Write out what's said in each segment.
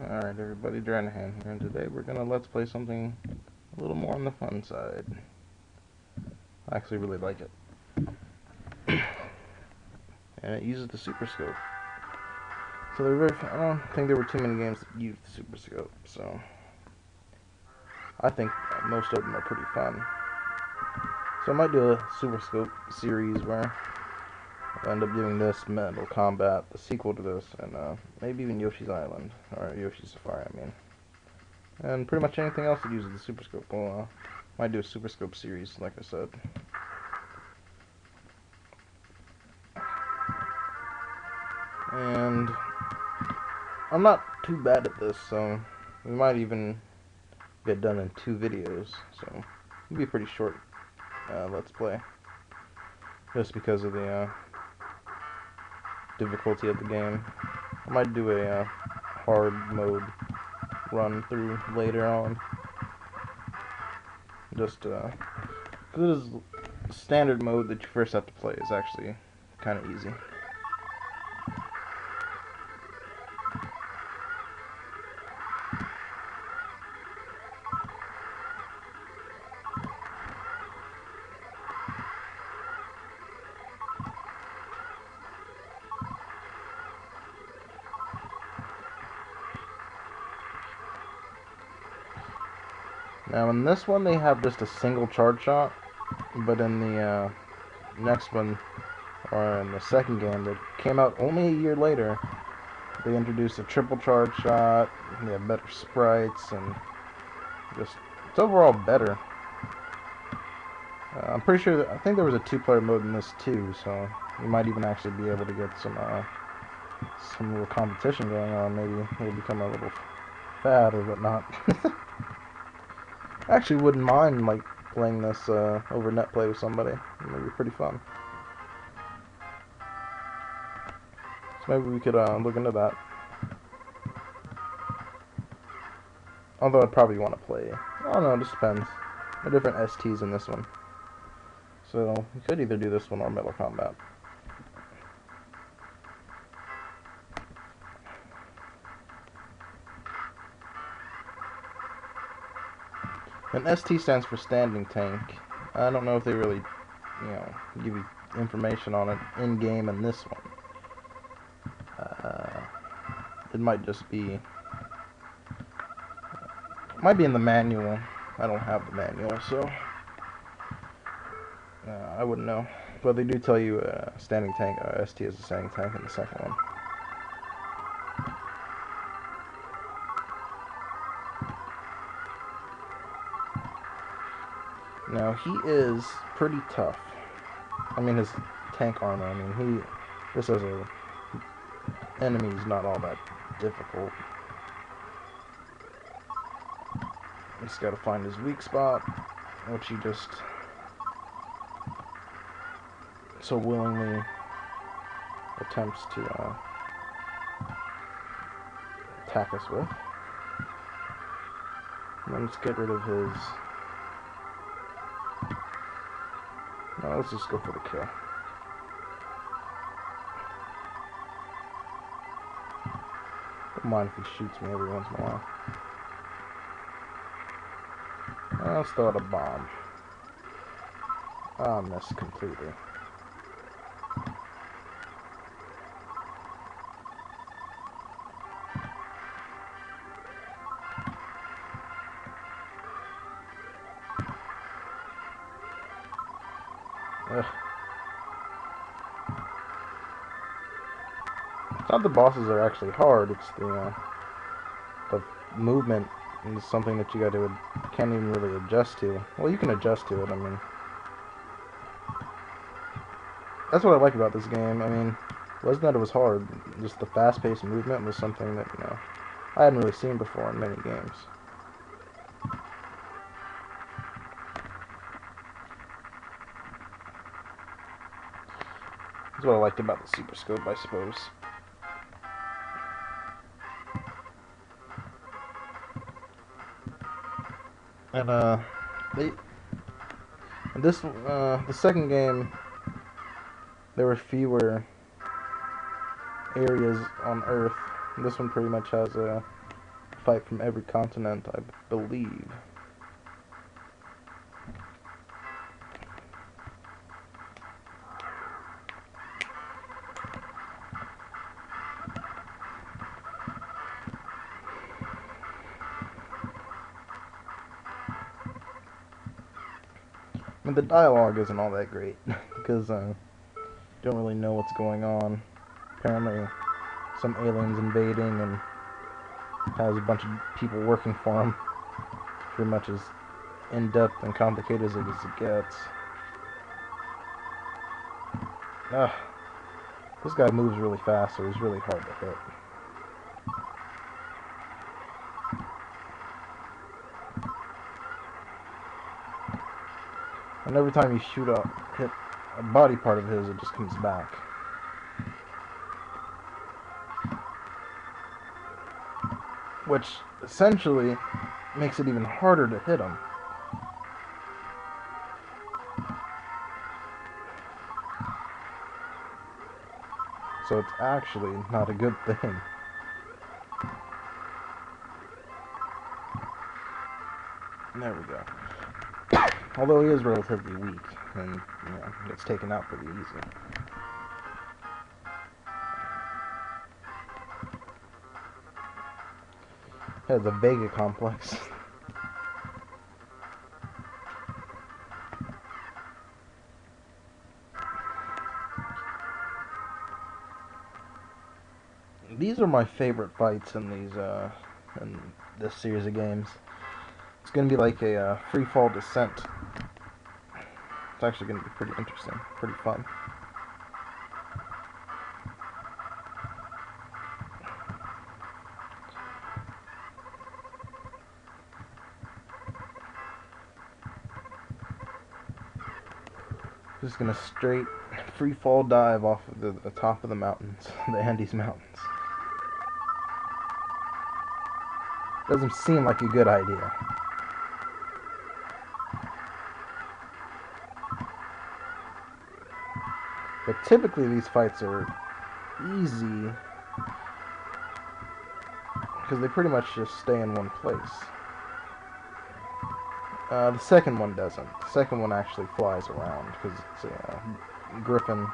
Alright everybody, Dranahan here, and today we're gonna let's play something a little more on the fun side. I actually really like it. And it uses the Super Scope. So I don't think there were too many games that used the Super Scope, so I think most of them are pretty fun. So I might do a Super Scope series where I'll end up doing this, Metal Combat, the sequel to this, and maybe even Yoshi's Island, or Yoshi's Safari, I mean. And pretty much anything else that uses the Super Scope. Well, might do a Super Scope series, like I said. And I'm not too bad at this, so we might even get done in 2 videos. So it'll be a pretty short let's play, just because of the difficulty of the game. I might do a hard mode run through later on. Just because standard mode that you first have to play is actually kind of easy. Now in this one they have just a single charge shot, but in the next one, or in the second game that came out only a year later, they introduced a triple charge shot. They have better sprites, and just it's overall better. I'm pretty sure I think there was a 2-player mode in this too, so you might even actually be able to get some little competition going on. Maybe it'll become a little fad or whatnot. I actually wouldn't mind like playing this over netplay with somebody. It would be pretty fun. So maybe we could look into that. Although I'd probably want to play. I don't know, it just depends. There are different STs in this one. So we could either do this one or Metal Combat. And ST stands for Standing Tank. I don't know if they really, give you information on it in-game in this one. It might just be... might be in the manual. I don't have the manual, so... I wouldn't know. But they do tell you Standing Tank, ST is a Standing Tank in the second one. Now, he is pretty tough. I mean, his tank armor, this as a enemy is not all that difficult. Just gotta find his weak spot, which he just so willingly attempts to attack us with. And then let's get rid of his... No, let's just go for the kill. Don't mind if he shoots me every once in a while. Let's throw out a bomb. I missed completely. Ugh. It's not the bosses are actually hard, it's the movement is something that you can't even really adjust to. Well, you can adjust to it, that's what I like about this game. It wasn't that it was hard, just the fast-paced movement was something that, I hadn't really seen before in many games. That's what I liked about the Super Scope, I suppose. And the second game, there were fewer areas on Earth This one pretty much has a fight from every continent, I believe. I mean, the dialogue isn't all that great, because you don't really know what's going on. Apparently, some aliens invading and has a bunch of people working for him. Pretty much as in-depth and complicated as it gets. This guy moves really fast, so he's really hard to hit. And every time you hit a body part of his, it just comes back. Which essentially makes it even harder to hit him. So it's actually not a good thing. There we go. Although he is relatively weak, and gets taken out pretty easy. He has a Vega complex. These are my favorite fights in this series of games. It's going to be like a free fall descent. It's actually going to be pretty interesting, pretty fun. Just going to straight free fall dive off of the top of the mountains, the Andes Mountains. Doesn't seem like a good idea. But typically these fights are easy because they pretty much just stay in one place. The second one doesn't. The second one actually flies around because it's a griffin.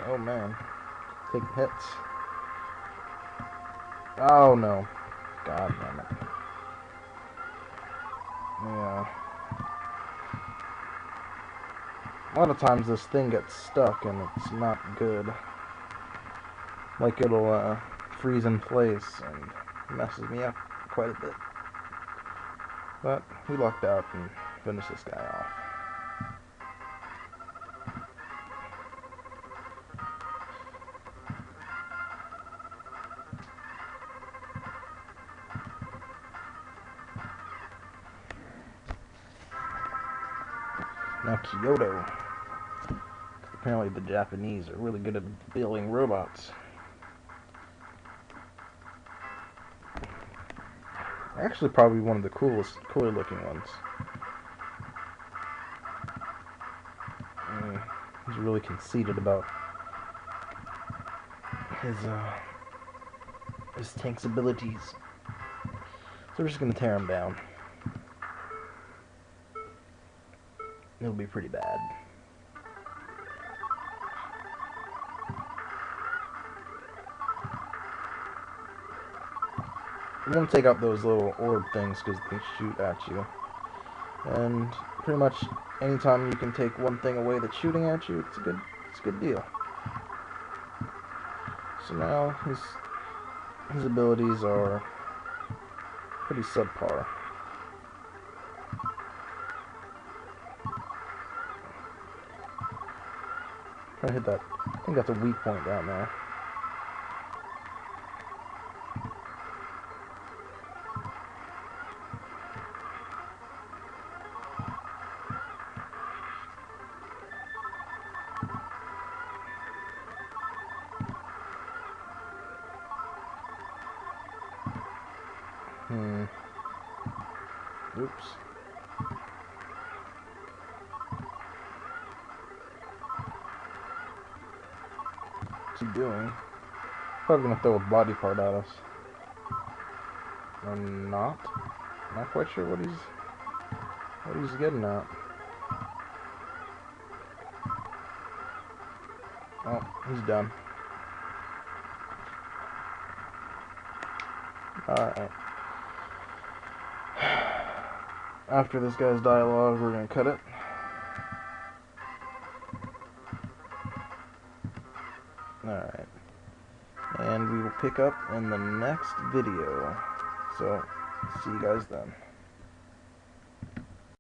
Oh man, taking hits. Oh no, god damn it. Yeah. A lot of times this thing gets stuck and it's not good. Like it'll freeze in place and messes me up quite a bit. But we lucked out and finished this guy off. Now Kyoto. Apparently the Japanese are really good at building robots. Actually probably one of the cooler looking ones. He's really conceited about his tank's abilities. So we're just gonna tear him down. It'll be pretty bad. You want to take out those little orb things because they shoot at you. And pretty much anytime you can take one thing away that's shooting at you, it's a good deal. So now his abilities are pretty subpar. Try to hit that. I think that's a weak point down there. Oops. What's he doing? Probably gonna throw a body part at us. Or not. Not quite sure what he's getting at. Oh, he's done. Alright. After this guy's dialogue, we're gonna cut it. Alright. And we will pick up in the next video. So, see you guys then.